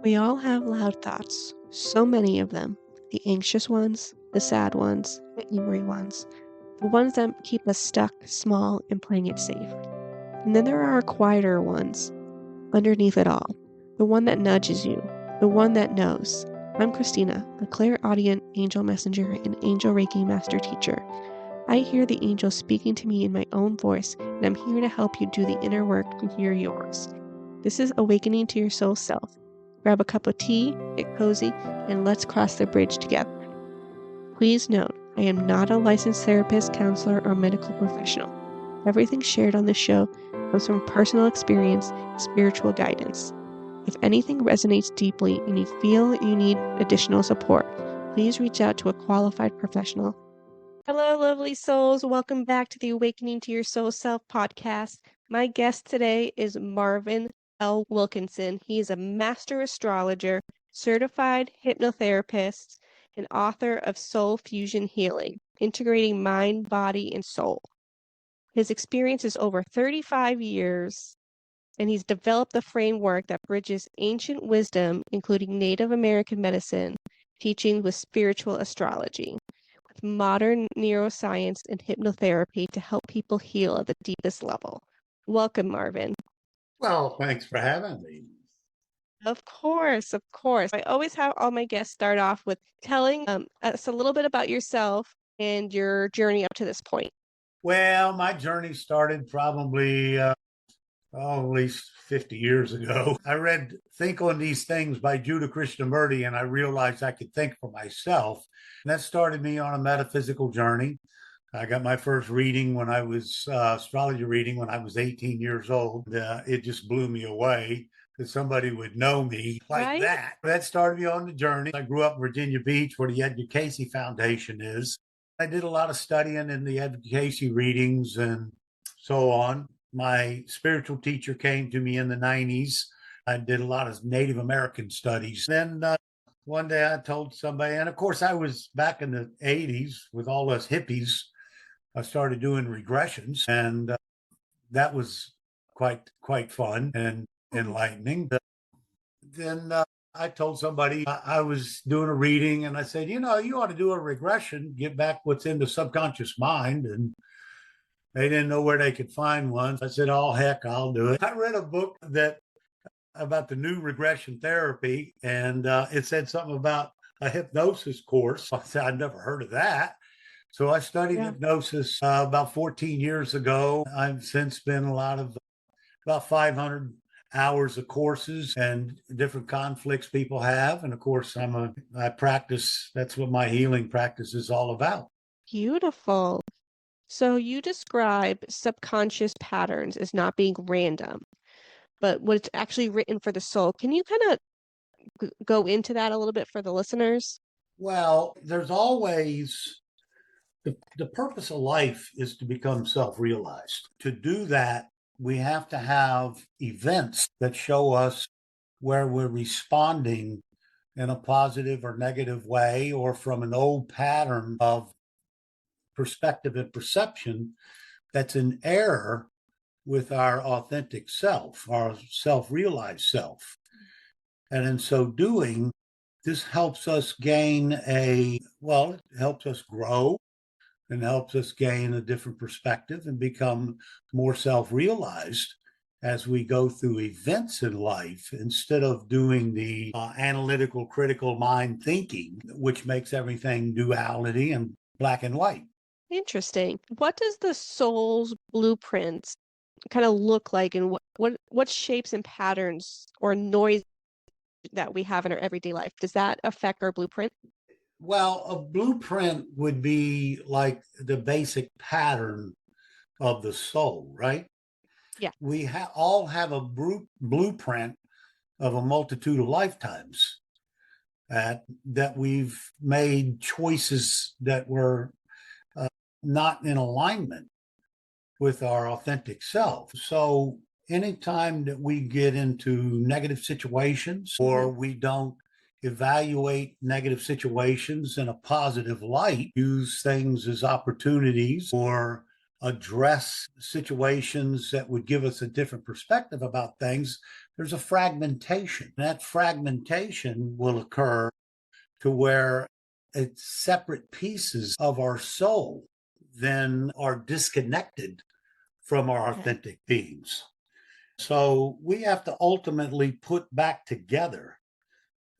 We all have loud thoughts, so many of them. The anxious ones, the sad ones, the angry ones, the ones that keep us stuck, small, and playing it safe. And then there are quieter ones, underneath it all. The one that nudges you, the one that knows. I'm Cristina, a clairaudient angel messenger and angel Reiki master teacher. I hear the angels speaking to me in my own voice, and I'm here to help you do the inner work to hear yours. This is Awakening to Your Soul Self. Grab a cup of tea, get cozy, and let's cross the bridge together. Please note, I am not a licensed therapist, counselor, or medical professional. Everything shared on this show comes from personal experience and spiritual guidance. If anything resonates deeply and you feel you need additional support, please reach out to a qualified professional. Hello, lovely souls. Welcome back to the Awakening to Your Soul Self podcast. My guest today is Marvin L. Wilkinson. He is a master astrologer, certified hypnotherapist, and author of Soul Fusion Healing, integrating mind, body, and soul. His experience is over 35 years, and he's developed the framework that bridges ancient wisdom, including Native American medicine, teaching with spiritual astrology, with modern neuroscience and hypnotherapy to help people heal at the deepest level. Welcome, Marvin. Well, thanks for having me. Of course, of course. I always have all my guests start off with telling us a little bit about yourself and your journey up to this point. Well, my journey started probably at least 50 years ago. I read Think on These Things by Jiddu Krishnamurti, and I realized I could think for myself. And that started me on a metaphysical journey. I got my first reading when I was astrology reading when I was 18 years old. It just blew me away that somebody would know me like Right? that. That started me on the journey. I grew up in Virginia Beach, where the Edgar Cayce Foundation is. I did a lot of studying in the Edgar Cayce readings and so on. My spiritual teacher came to me in the 90s. I did a lot of Native American studies. Then one day I told somebody, and of course I was back in the 80s with all us hippies. I started doing regressions, and that was quite fun and enlightening. Then I told somebody I was doing a reading, and I said, you ought to do a regression, get back what's in the subconscious mind. And they didn't know where they could find one. I said, oh, heck, I'll do it. I read a book about the new regression therapy, and it said something about a hypnosis course. I said, I'd never heard of that. So I studied hypnosis about 14 years ago. I've since been about 500 hours of courses and different conflicts people have. And of course, I practice. That's what my healing practice is all about. Beautiful. So you describe subconscious patterns as not being random, but what's actually written for the soul. Can you kind of go into that a little bit for the listeners? Well, there's always the purpose of life is to become self-realized. To do that, we have to have events that show us where we're responding in a positive or negative way, or from an old pattern of perspective and perception that's in error with our authentic self, our self-realized self. And in so doing, this helps us it helps us grow and helps us gain a different perspective and become more self-realized as we go through events in life, instead of doing the analytical, critical mind thinking, which makes everything duality and black and white. Interesting. What does the soul's blueprint kind of look like, and what shapes and patterns or noise that we have in our everyday life? Does that affect our blueprint? Well, a blueprint would be like the basic pattern of the soul, right? Yeah. We all have a blueprint of a multitude of lifetimes that we've made choices that were not in alignment with our authentic self. So anytime that we get into negative situations, or we don't evaluate negative situations in a positive light, use things as opportunities, or address situations that would give us a different perspective about things, there's a fragmentation. That fragmentation will occur to where it's separate pieces of our soul then are disconnected from our authentic beings. So we have to ultimately put back together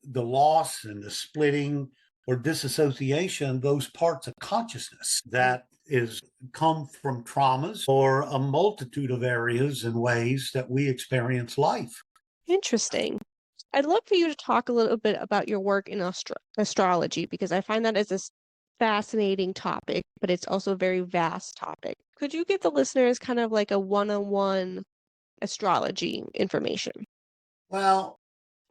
the loss and the splitting or disassociation of those parts of consciousness that is come from traumas or a multitude of areas and ways that we experience life. Interesting. I'd love for you to talk a little bit about your work in astrology because I find that as a fascinating topic, but it's also a very vast topic. Could you give the listeners kind of like a one-on-one astrology information? Well,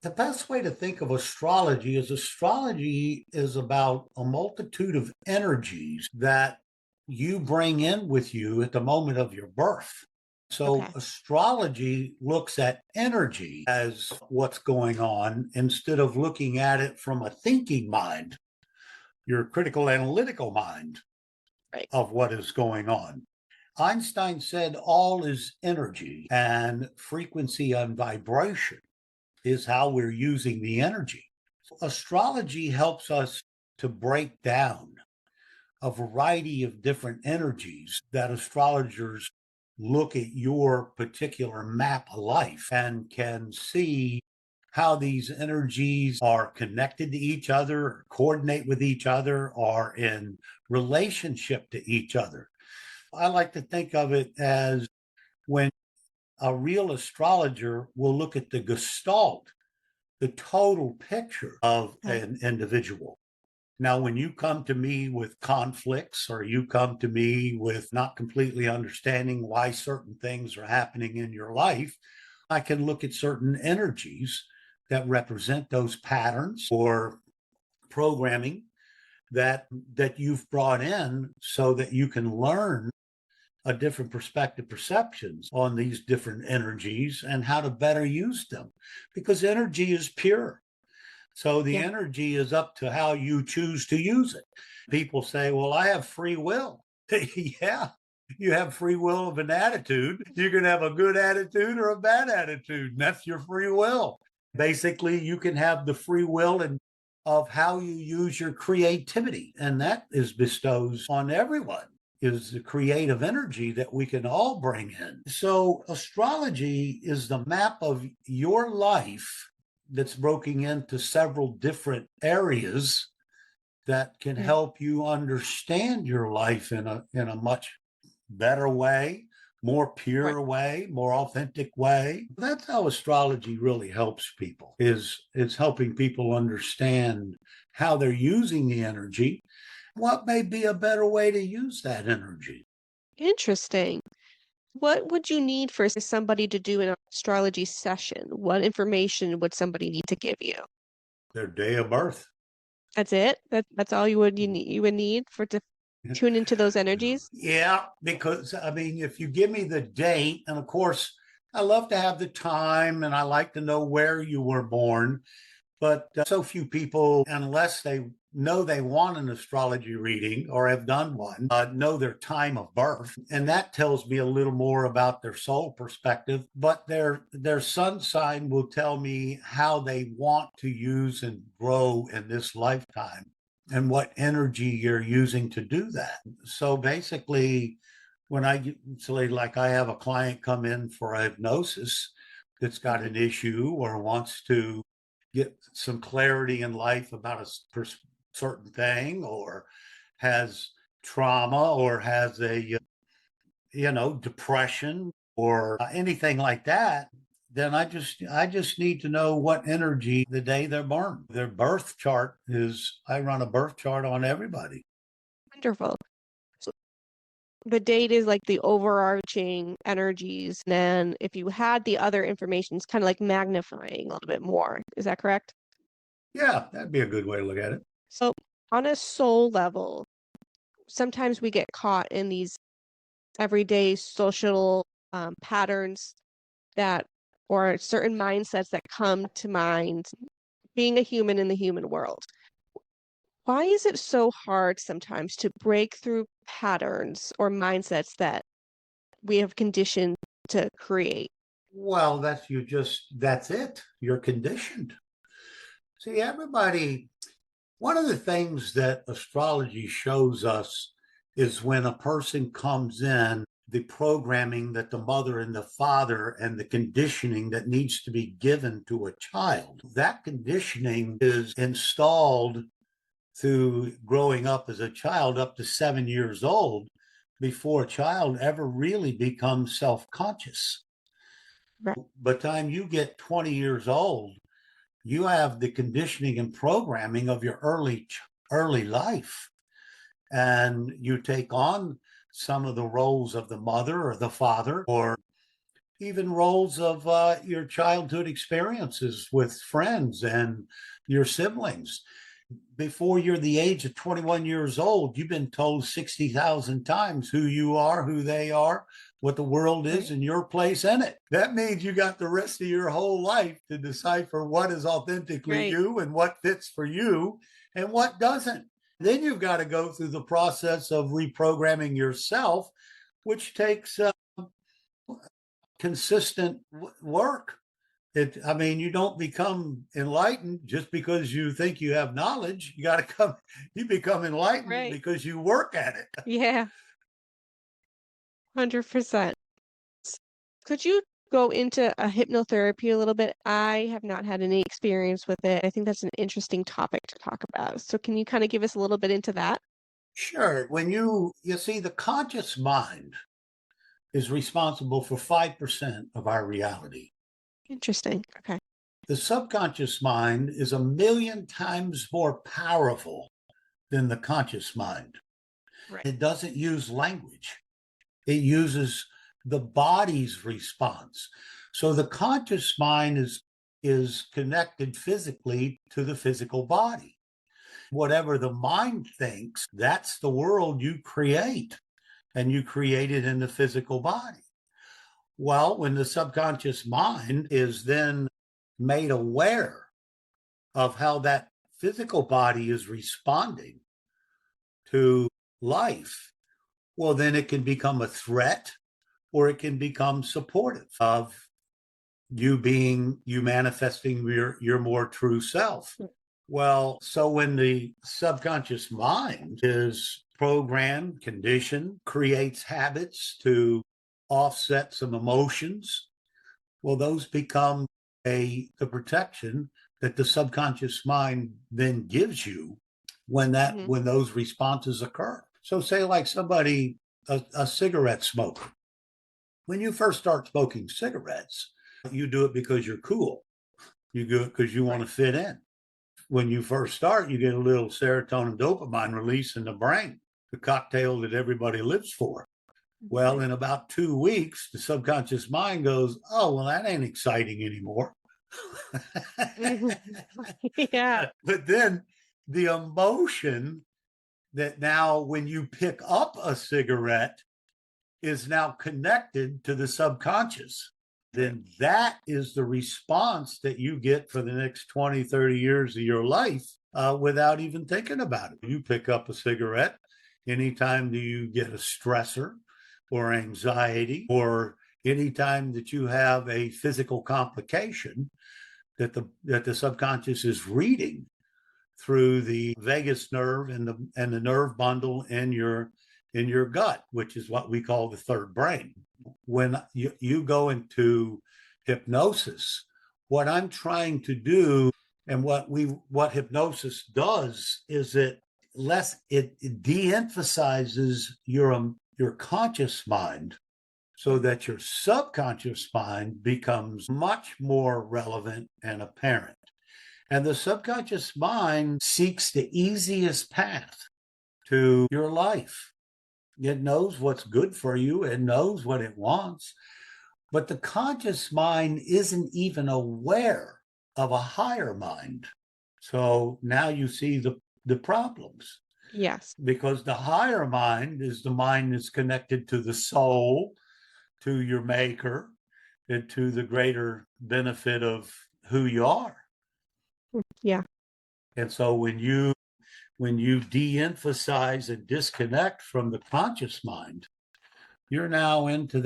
the best way to think of astrology is about a multitude of energies that you bring in with you at the moment of your birth. So Okay. astrology looks at energy as what's going on instead of looking at it from a thinking mind, your critical analytical mind Right. of what is going on. Einstein said all is energy, and frequency and vibration is how we're using the energy. Astrology helps us to break down a variety of different energies that astrologers look at your particular map of life and can see how these energies are connected to each other, or coordinate with each other, or in relationship to each other. I like to think of it as when a real astrologer will look at the gestalt, the total picture of Okay. an individual. Now, when you come to me with conflicts or you come to me with not completely understanding why certain things are happening in your life, I can look at certain energies that represent those patterns or programming that you've brought in so that you can learn a different perspective perceptions on these different energies and how to better use them, because energy is pure. So the Yeah. energy is up to how you choose to use it. People say, well, I have free will. Yeah, you have free will of an attitude. You can have a good attitude or a bad attitude, and that's your free will. Basically, you can have the free will and of how you use your creativity, and that is bestows on everyone is the creative energy that we can all bring in. So astrology is the map of your life that's broken into several different areas that can Okay. help you understand your life in a much better way, more Right. pure way, more authentic way. That's how astrology really helps people is helping people understand how they're using the energy, what may be a better way to use that energy. Interesting. What would you need for somebody to do an astrology session? What information would somebody need to give you? Their day of birth. That's it? That's all you would need for to tune into those energies? Yeah, because I mean, if you give me the date, and of course, I love to have the time and I like to know where you were born, but so few people, unless they know they want an astrology reading or have done one, know their time of birth. And that tells me a little more about their soul perspective. But their sun sign will tell me how they want to use and grow in this lifetime and what energy you're using to do that. So basically, when I say, like, I have a client come in for a hypnosis that's got Mhm. an issue or wants to get some clarity in life about a certain thing, or has trauma, or has a depression, or anything like that, then I just need to know what energy the day they're born. Their birth chart is, I run a birth chart on everybody. Wonderful. So the date is like the overarching energies. And then if you had the other information, it's kind of like magnifying a little bit more. Is that correct? Yeah, that'd be a good way to look at it. So on a soul level, sometimes we get caught in these everyday social patterns that or certain mindsets that come to mind being a human in the human world. Why is it so hard sometimes to break through patterns or mindsets that we have conditioned to create? Well, that's it. You're conditioned. See, one of the things that astrology shows us is when a person comes in, the programming that the mother and the father and the conditioning that needs to be given to a child, that conditioning is installed through growing up as a child up to 7 years old before a child ever really becomes self-conscious. Right. By the time you get 20 years old, you have the conditioning and programming of your early life, and you take on some of the roles of the mother or the father, or even roles of your childhood experiences with friends and your siblings. Before you're the age of 21 years old, you've been told 60,000 times who you are, who they are, what the world is, Right. and your place in it. That means you got the rest of your whole life to decipher what is authentically Right. you and what fits for you and what doesn't. Then you've got to go through the process of reprogramming yourself, which takes consistent work. I mean, you don't become enlightened just because you think you have knowledge. You become enlightened Right. because you work at it. Yeah. 100%. Could you go into a hypnotherapy a little bit? I have not had any experience with it. I think that's an interesting topic to talk about. So can you kind of give us a little bit into that? Sure. You see, the conscious mind is responsible for 5% of our reality. Interesting. Okay. The subconscious mind is a million times more powerful than the conscious mind. Right. It doesn't use language. It uses the body's response. So the conscious mind is connected physically to the physical body. Whatever the mind thinks, that's the world you create, and you create it in the physical body. Well, when the subconscious mind is then made aware of how that physical body is responding to life, well, then it can become a threat or it can become supportive of you manifesting your more true self. Well, so when the subconscious mind is programmed, conditioned, creates habits to offset some emotions, well, those become the protection that the subconscious mind then gives you Hmm. when those responses occur. So say like a cigarette smoker. When you first start smoking cigarettes, you do it because you're cool. You do it because you want Right. to fit in. When you first start, you get a little serotonin dopamine release in the brain, the cocktail that everybody lives for. Well, Right. in about 2 weeks, the subconscious mind goes, oh, well, that ain't exciting anymore. Mhm. Yeah. But then the emotion that now, when you pick up a cigarette, is now connected to the subconscious, Right. then that is the response that you get for the next 20, 30 years of your life without even thinking about it. You pick up a cigarette anytime that you get a stressor or anxiety, or anytime that you have a physical complication that the subconscious is reading through the vagus nerve and the nerve bundle in your gut, which is what we call the third brain. When you go into hypnosis, what I'm trying to do and what hypnosis does is it de-emphasizes your conscious mind so that your subconscious mind becomes much more relevant and apparent. And the subconscious mind seeks the easiest path to your life. It knows what's good for you, it knows what it wants. But the conscious mind isn't even aware of a higher mind. So now you see the problems, Yes. because the higher mind is the mind that's connected to the soul, to your maker, and to the greater benefit of who you are. Yeah. And so when you de-emphasize and disconnect from the conscious mind, you're now into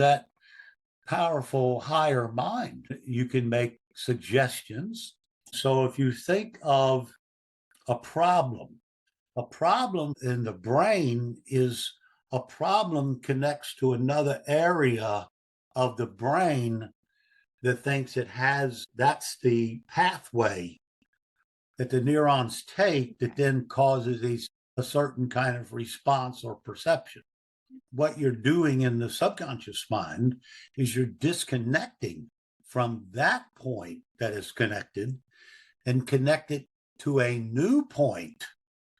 powerful higher mind. You can make suggestions. So if you think of a problem in the brain is a problem connects to another area of the brain that thinks it has, that's the pathway that the neurons take that then causes a certain kind of response or perception. What you're doing in the subconscious mind is you're disconnecting from that point that is connected and connect it to a new point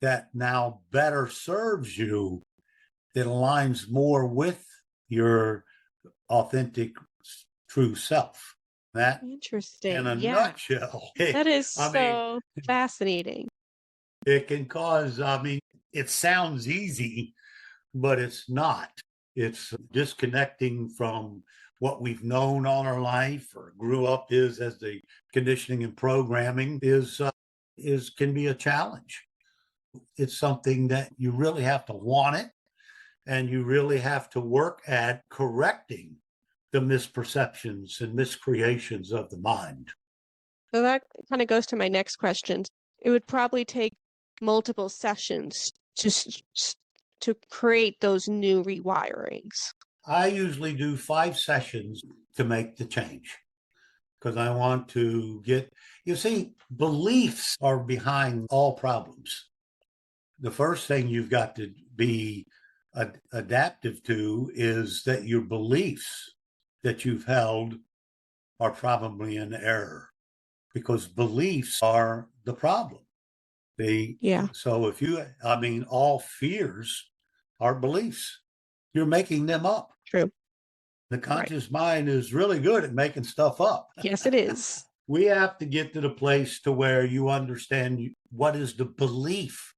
that now better serves you, that aligns more with your authentic true self. That, in Interesting. a Yeah. nutshell, That is I mean, so fascinating. it can cause, I mean, it sounds easy, but it's not. It's disconnecting from what we've known all our life or grew up is as the conditioning and programming is can be a challenge. It's something that you really have to want it, and you really have to work at correcting the misperceptions and miscreations of the mind. So that kind of goes to my next question. It would probably take multiple sessions to create those new rewirings. I usually do 5 sessions to make the change because I want to get, you see, beliefs are behind all problems. The first thing you've got to be adaptive to is that your beliefs that you've held are probably in error, because beliefs are the problem. Yeah. So if you, I mean, all fears are beliefs. You're making them up. True. The Right. conscious mind is really good at making stuff up. Yes, it is. We have to get to the place to where you understand what is the belief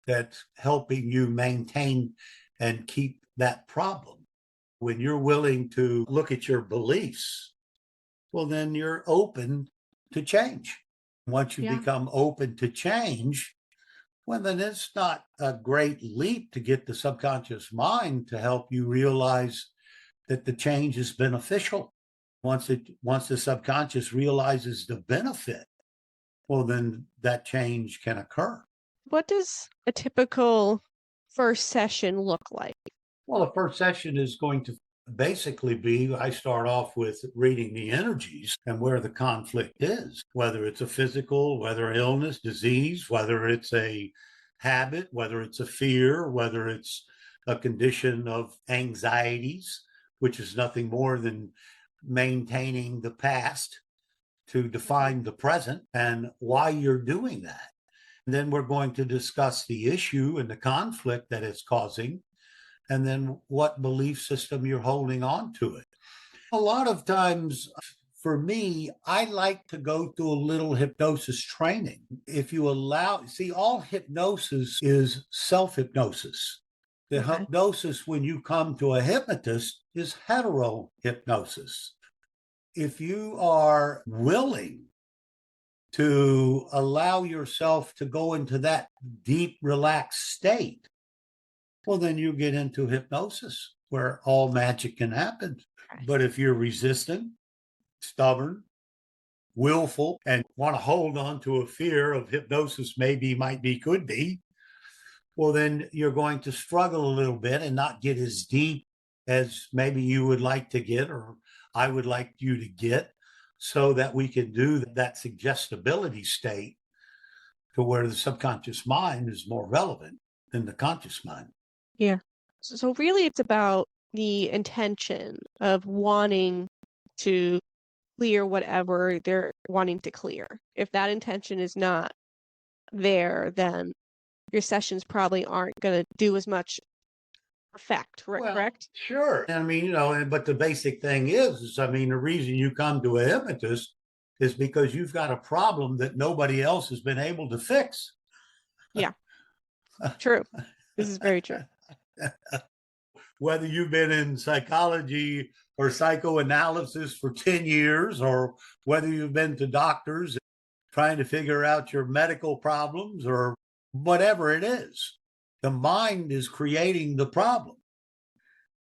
that's helping you maintain and keep that problem. When you're willing to look at your beliefs, well, then you're open to change. Once you Yeah. become open to change, well, then it's not a great leap to get the subconscious mind to help you realize that the change is beneficial. Once the subconscious realizes the benefit, well, then that change can occur. What does a typical first session look like? Well, the first session is going to basically be, I start off with reading the energies and where the conflict is, whether it's a physical, whether illness, disease, whether it's a habit, whether it's a fear, whether it's a condition of anxieties, which is nothing more than maintaining the past to define the present and why you're doing that. And then we're going to discuss the issue and the conflict that it's causing, and then what belief system you're holding on to it. A lot of times, for me, I like to go through a little hypnosis training. If you allow, see, all hypnosis is self-hypnosis. The Okay. hypnosis, when you come to a hypnotist, is hetero hypnosis. If you are willing to allow yourself to go into that deep, relaxed state, well, then you get into hypnosis where all magic can happen. Okay. But if you're resistant, stubborn, willful, and want to hold on to a fear of hypnosis, maybe, might be, could be, well, then you're going to struggle a little bit and not get as deep as maybe you would like to get, or I would like you to get, so that we can do that suggestibility state to where the subconscious mind is more relevant than the conscious mind. Yeah. So really it's about the intention of wanting to clear whatever they're wanting to clear. If that intention is not there, then your sessions probably aren't going to do as much effect, Well, correct? sure. I mean, but the basic thing is, I mean, the reason you come to a hypnotist is because you've got a problem that nobody else has been able to fix. Yeah, true. This is very true. Whether you've been in psychology or psychoanalysis for 10 years, or whether you've been to doctors trying to figure out your medical problems, or whatever it is, the mind is creating the problem.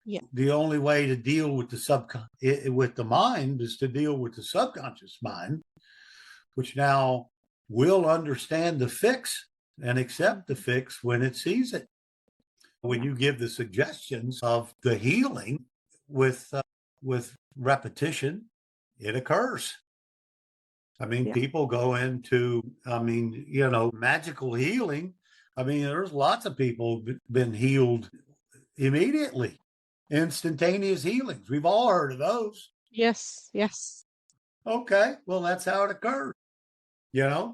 Yeah. The only way to deal with with the mind is to deal with the subconscious mind, which now will understand the fix and accept the fix when it sees it. When you give the suggestions of the healing with repetition, it occurs. I mean, Yeah. people go into, magical healing. I mean, there's lots of people been healed immediately, instantaneous healings. We've all heard of those. Yes. Yes. Okay, well, that's how it occurred.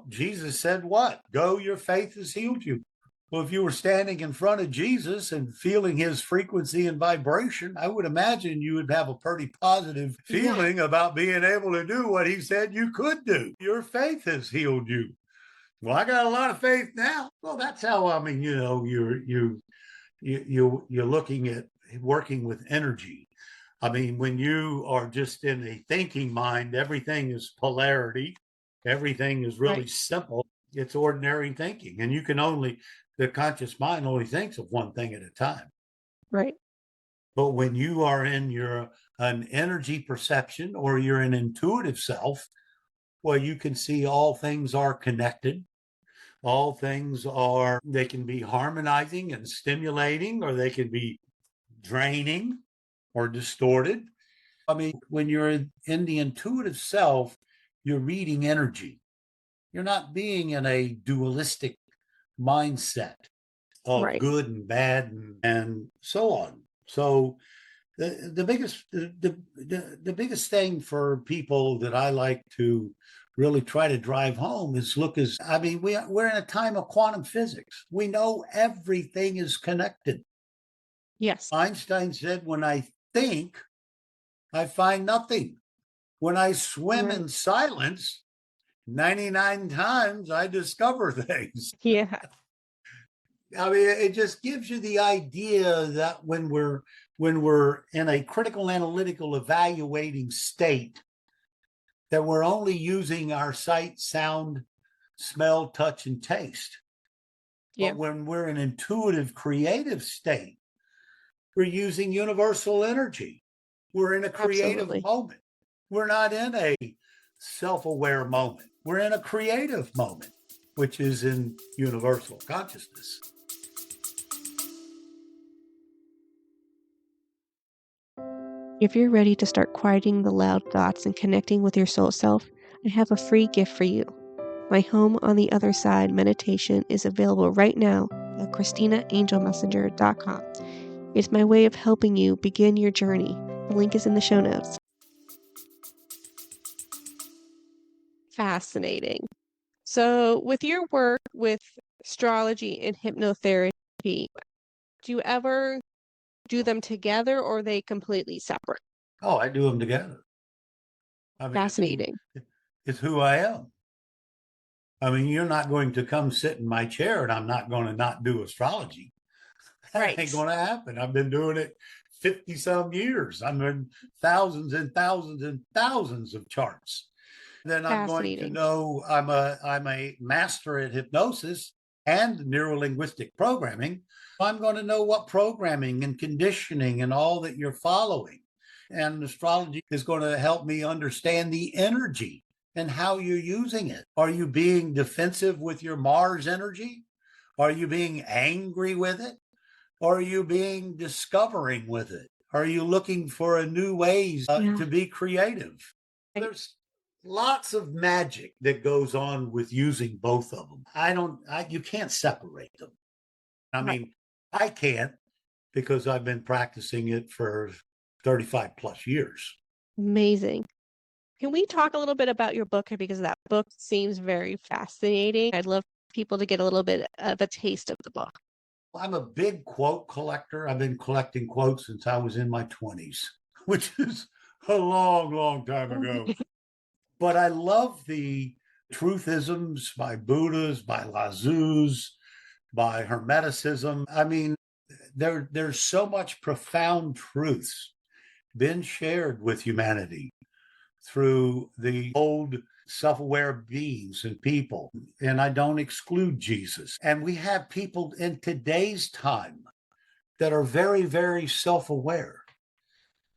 Jesus said what? Go, your faith has healed you. Well, if you were standing in front of Jesus and feeling his frequency and vibration, I would imagine you would have a pretty positive Yeah. feeling about being able to do what he said you could do. Your faith has healed you. Well, I got a lot of faith now. Well, that's how, you're looking at working with energy. I mean, when you are just in a thinking mind, everything is polarity. Everything is really Right. simple. It's ordinary thinking. And the conscious mind only thinks of one thing at a time. Right. But when you are in an energy perception or you're an intuitive self, well, you can see all things are connected. They can be harmonizing and stimulating, or they can be draining or distorted. I mean, when you're in the intuitive self, you're reading energy. You're not being in a dualistic mindset of Right. good and bad and so on. So the biggest thing for people that I like to really try to drive home is we're in a time of quantum physics. We know everything is connected. Yes. Einstein said, when I think, I find nothing. When I swim Right. in silence, 99 times I discover things. Yeah. I mean, it just gives you the idea that when we're in a critical analytical evaluating state, that we're only using our sight, sound, smell, touch, and taste. Yeah. But when we're in intuitive creative state, we're using universal energy. We're in a creative Absolutely. moment. We're not in a self-aware moment. We're in a creative moment, which is in universal consciousness. If you're ready to start quieting the loud thoughts and connecting with your soul self, I have a free gift for you. My Home on the Other Side meditation is available right now at ChristinaAngelMessenger.com. It's my way of helping you begin your journey. The link is in the show notes. Fascinating. So, with your work with astrology and hypnotherapy, do you ever do them together or are they completely separate? Oh, I do them together. I mean, Fascinating. it's who I am. I mean, you're not going to come sit in my chair and I'm not going to not do astrology. That ain't going to happen. I've been doing it 50 some years. I'm in thousands and thousands and thousands of charts. Then I'm going to know I'm a master at hypnosis and neurolinguistic programming. I'm going to know what programming and conditioning and all that you're following. And astrology is going to help me understand the energy and how you're using it. Are you being defensive with your Mars energy? Are you being angry with it? Or are you being discovering with it? Are you looking for a new ways to be creative? There's lots of magic that goes on with using both of them. You can't separate them. I mean, I can't because I've been practicing it for 35 plus years. Amazing. Can we talk a little bit about your book? Because that book seems very fascinating. I'd love people to get a little bit of a taste of the book. I'm a big quote collector. I've been collecting quotes since I was in my 20s, which is a long, long time ago. But I love the truthisms by Buddhas, by Lazus, by Hermeticism. I mean, there's so much profound truths been shared with humanity through the old self-aware beings and people. And I don't exclude Jesus. And we have people in today's time that are very, very self-aware.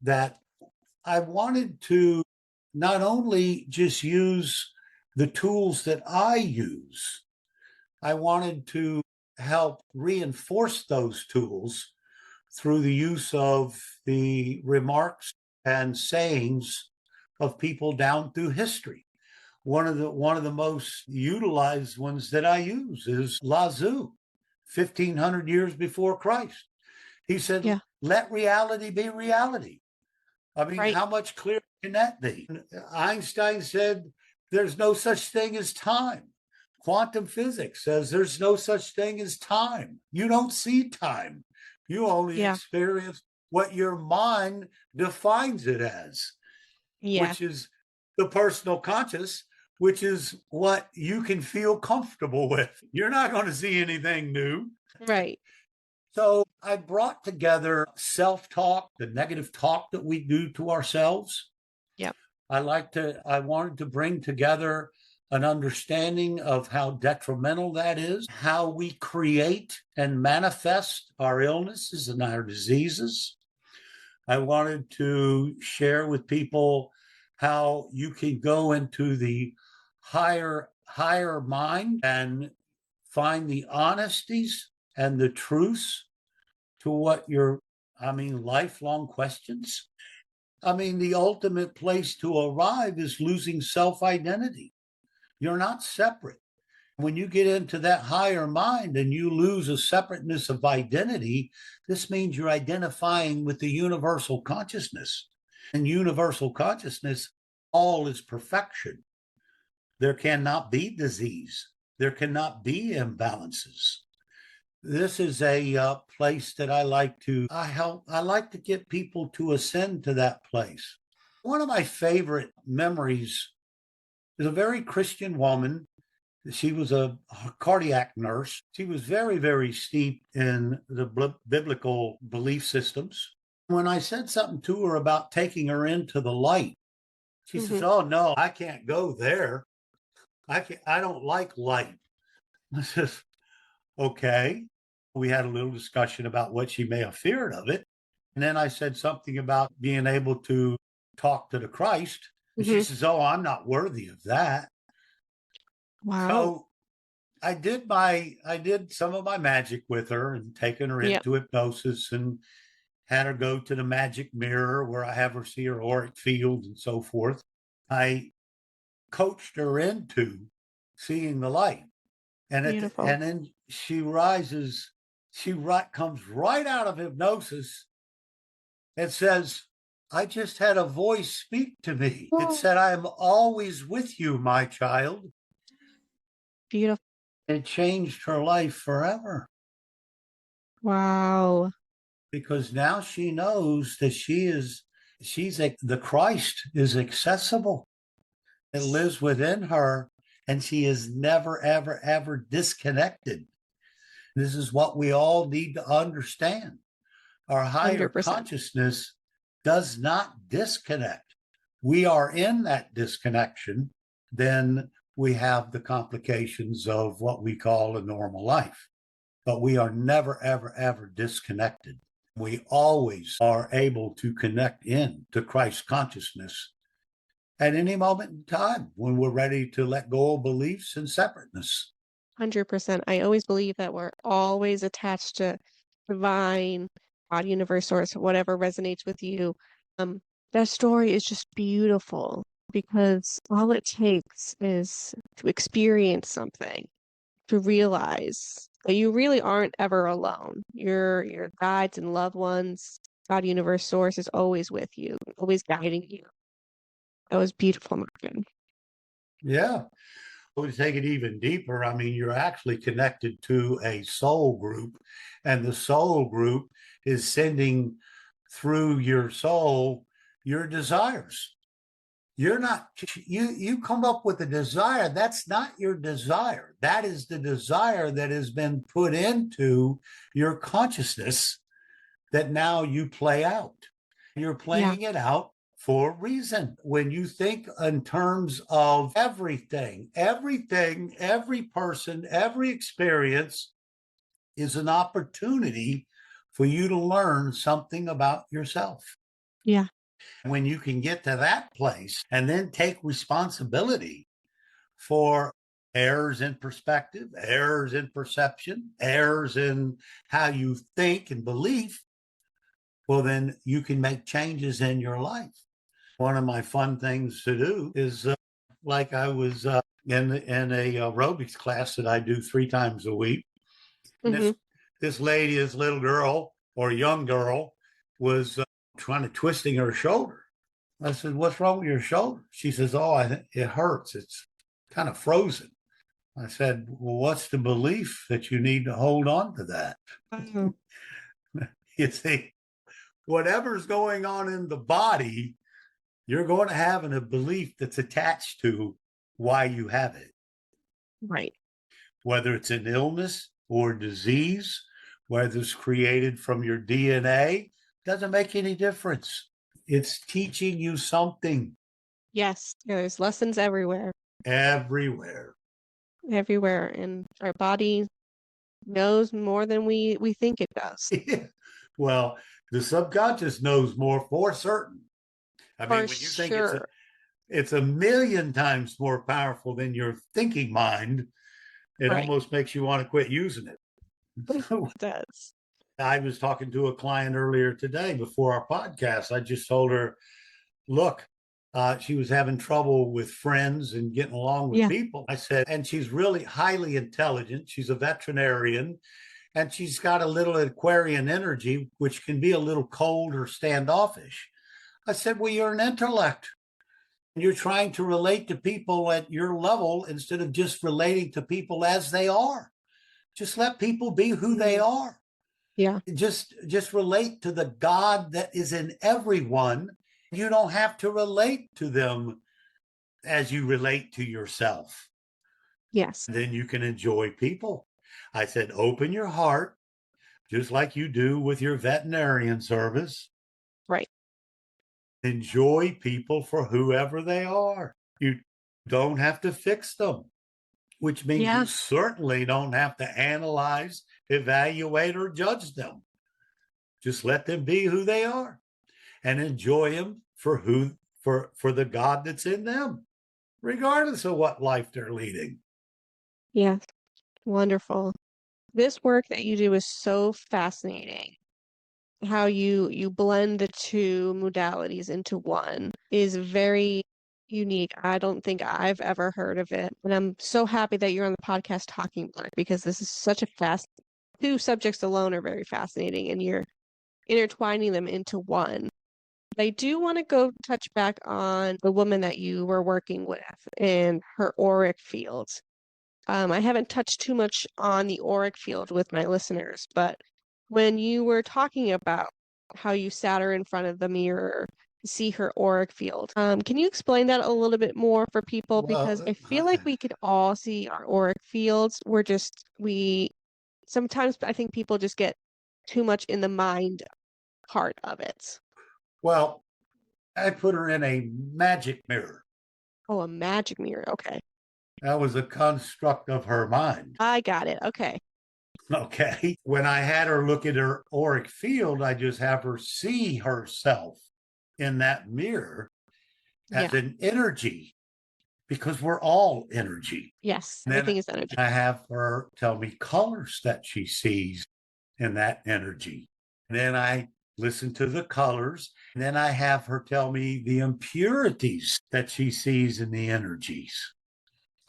that I wanted to not only just use the tools that I use, I wanted to help reinforce those tools through the use of the remarks and sayings of people down through history. One of the most utilized ones that I use is Lazu, 1500 years before Christ. He said, Yeah. let reality be reality. I mean, Right. how much clearer can that be? Einstein said there's no such thing as time. Quantum physics says there's no such thing as time. You don't see time. You only Yeah. experience what your mind defines it as, Yeah. which is the personal conscious, which is what you can feel comfortable with. You're not going to see anything new. Right. So I brought together self-talk, the negative talk that we do to ourselves. Yep. I wanted to bring together an understanding of how detrimental that is, how we create and manifest our illnesses and our diseases. I wanted to share with people how you can go into the higher mind and find the honesties and the truths to what lifelong questions. The ultimate place to arrive is losing self-identity. You're not separate. When you get into that higher mind and you lose a separateness of identity, this means you're identifying with the universal consciousness. In universal consciousness, all is perfection. There cannot be disease. There cannot be imbalances. This is a place that I like to get people to ascend to that place. One of my favorite memories is a very Christian woman. She was a cardiac nurse. She was very, very steeped in the biblical belief systems. When I said something to her about taking her into the light, she says, "Oh no, I can't go there. I don't like light." I says, "Okay." We had a little discussion about what she may have feared of it. And then I said something about being able to talk to the Christ. And she says, "Oh, I'm not worthy of that." Wow. So I did some of my magic with her and taken her Yep. into hypnosis and had her go to the magic mirror where I have her see her auric field and so forth. I coached her into seeing the light. Beautiful. And then she comes right out of hypnosis and says, "I just had a voice speak to me. It said, 'I am always with you, my child.'" Beautiful. It changed her life forever Wow. because now she knows that the Christ is accessible. It lives within her and she is never, ever, ever disconnected. This is what we all need to understand. Our higher 100%. consciousness does not disconnect. We are in that disconnection, then we have the complications of what we call a normal life. But we are never, ever, ever disconnected. We always are able to connect in to Christ's consciousness at any moment in time when we're ready to let go of beliefs and separateness. 100%. I always believe that we're always attached to divine, God, universe, source, whatever resonates with you. That story is just beautiful because all it takes is to experience something, to realize that you really aren't ever alone. Your guides and loved ones, God, universe, source is always with you, always guiding you. That was beautiful, Marvin. Yeah. To take it even deeper, you're actually connected to a soul group, and the soul group is sending through your soul your desires. You're not, you come up with a desire. That's not your desire. That is the desire that has been put into your consciousness that now you play out. You're playing it out for a reason. When you think in terms of everything, every person, every experience is an opportunity for you to learn something about yourself. Yeah. When you can get to that place and then take responsibility for errors in perspective, errors in perception, errors in how you think and believe, well, then you can make changes in your life. One of my fun things to do is like I was in a aerobics class that I do 3 times a week. And Hmm. this lady, this little girl or young girl, was trying to twisting her shoulder. I said, "What's wrong with your shoulder?" She says, "Oh, I think it hurts. It's kind of frozen." I said, "Well, what's the belief that you need to hold on to that?" Oh, You see, whatever's going on in the body, you're going to have a belief that's attached to why you have it, right. whether it's an illness or disease, whether it's created from your DNA, doesn't make any difference. It's teaching you something Yes. There's lessons everywhere, everywhere. everywhere. And our body knows more than we think it does. Well, the subconscious knows more for certain. I mean, For when you think it's sure. a million times more powerful than your thinking mind, it Right. almost makes you want to quit using it. It So does. I was talking to a client earlier today before our podcast. I just told her, look, she was having trouble with friends and getting along with Yeah. people. I said, and she's really highly intelligent. She's a veterinarian and she's got a little Aquarian energy, which can be a little cold or standoffish. I said, well, you're an intellect. You're trying to relate to people at your level instead of just relating to people as they are. Just let people be who they are. Yeah. Just relate to the God that is in everyone. You don't have to relate to them as you relate to yourself. Yes. Then you can enjoy people. I said, open your heart, just like you do with your veterinarian service. Right. Enjoy people for whoever they are. You don't have to fix them, which means you Yeah. certainly don't have to analyze, evaluate, or judge them. Just let them be who they are and enjoy them for the God that's in them, regardless of what life they're leading. Yes. Wonderful. This work that you do is so fascinating. How you blend the two modalities into one is very unique. I don't think I've ever heard of it. And I'm so happy that you're on the podcast talking about it because this is such a fast two subjects alone are very fascinating and you're intertwining them into one. I do want to go touch back on the woman that you were working with and her auric fields. I haven't touched too much on the auric field with my listeners, but when you were talking about how you sat her in front of the mirror to see her auric field, can you explain that a little bit more for people? Because Well, I feel like we could all see our auric fields. We sometimes I think people just get too much in the mind part of it. well, I put her in a magic mirror. Oh, a magic mirror. Okay. That was a construct of her mind. I got it. Okay. Okay. When I had her look at her auric field, I just have her see herself in that mirror as Yeah. an energy because we're all energy. Yes. And then Everything is energy. I have her tell me colors that she sees in that energy. And then I listen to the colors. And then I have her tell me the impurities that she sees in the energies.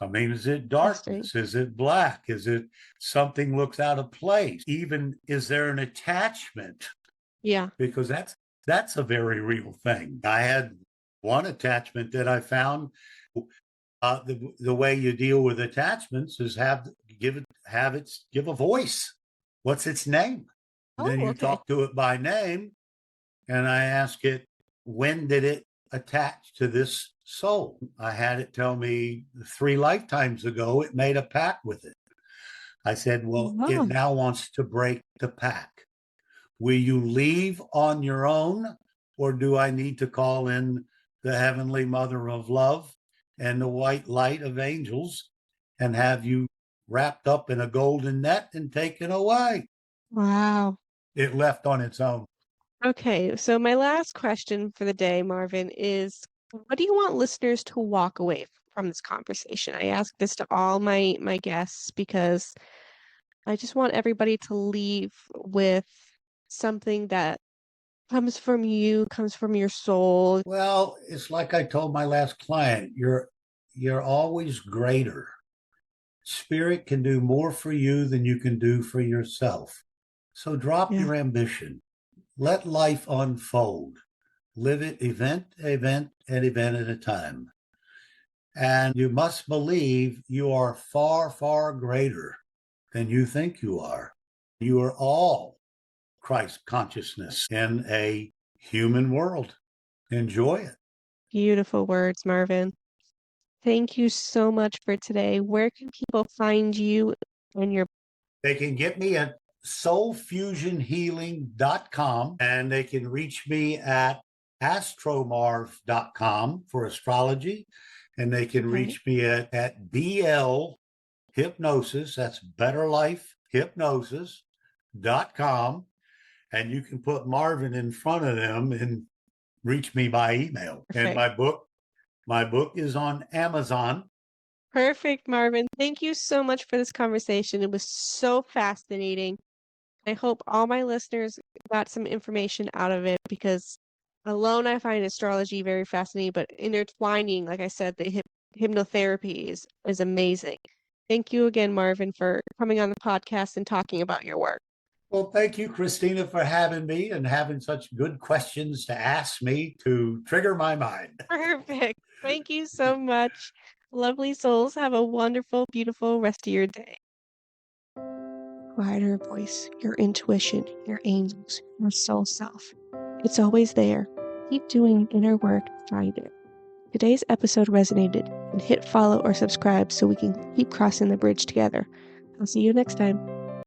I mean, is it Interesting. darkness? Is it black? Is it something looks out of place? Even is there an attachment? Yeah. Because that's a very real thing. I had one attachment that I found. The way you deal with attachments is give a voice. What's its name? And then Oh, you okay. talk to it by name, and I ask it, when did it attach to this soul? I had it tell me 3 lifetimes ago it made a pact with it. I said, well, it Wow. now wants to break the pact. Will you leave on your own, or do I need to call in the Heavenly Mother of Love and the white light of angels and have you wrapped up in a golden net and taken away? Wow. It left on its own. Okay, so my last question for the day, Marvin, is what do you want listeners to walk away from this conversation? I ask this to all my guests because I just want everybody to leave with something that comes from you, comes from your soul. Well, it's like I told my last client, you're always greater. Spirit can do more for you than you can do for yourself. So drop Yeah, your ambition. Let life unfold. Live it event, event, and event at a time. And you must believe you are far, far greater than you think you are. You are all Christ consciousness in a human world. Enjoy it. beautiful words, Marvin. Thank you so much for today. Where can people find you and your They can get me at soulfusionhealing.com and they can reach me at astromarv.com for astrology. And they can okay? reach me at BL Hypnosis, that's Better Life Hypnosis.com. And you can put Marvin in front of them and reach me by email. And Perfect. my book is on Amazon. Perfect, Marvin. Thank you so much for this conversation. It was so fascinating. I hope all my listeners got some information out of it because alone I find astrology very fascinating, but intertwining, like I said, the hypnotherapy is amazing. Thank you again, Marvin, for coming on the podcast and talking about your work. Well, thank you, Cristina, for having me and having such good questions to ask me to trigger my mind. Perfect. Thank you so much. Lovely souls, have a wonderful, beautiful rest of your day. Quieter voice, your intuition, your angels, your soul self. It's always there. Keep doing inner work to find it. Today's episode resonated, and hit follow or subscribe so we can keep crossing the bridge together. I'll see you next time.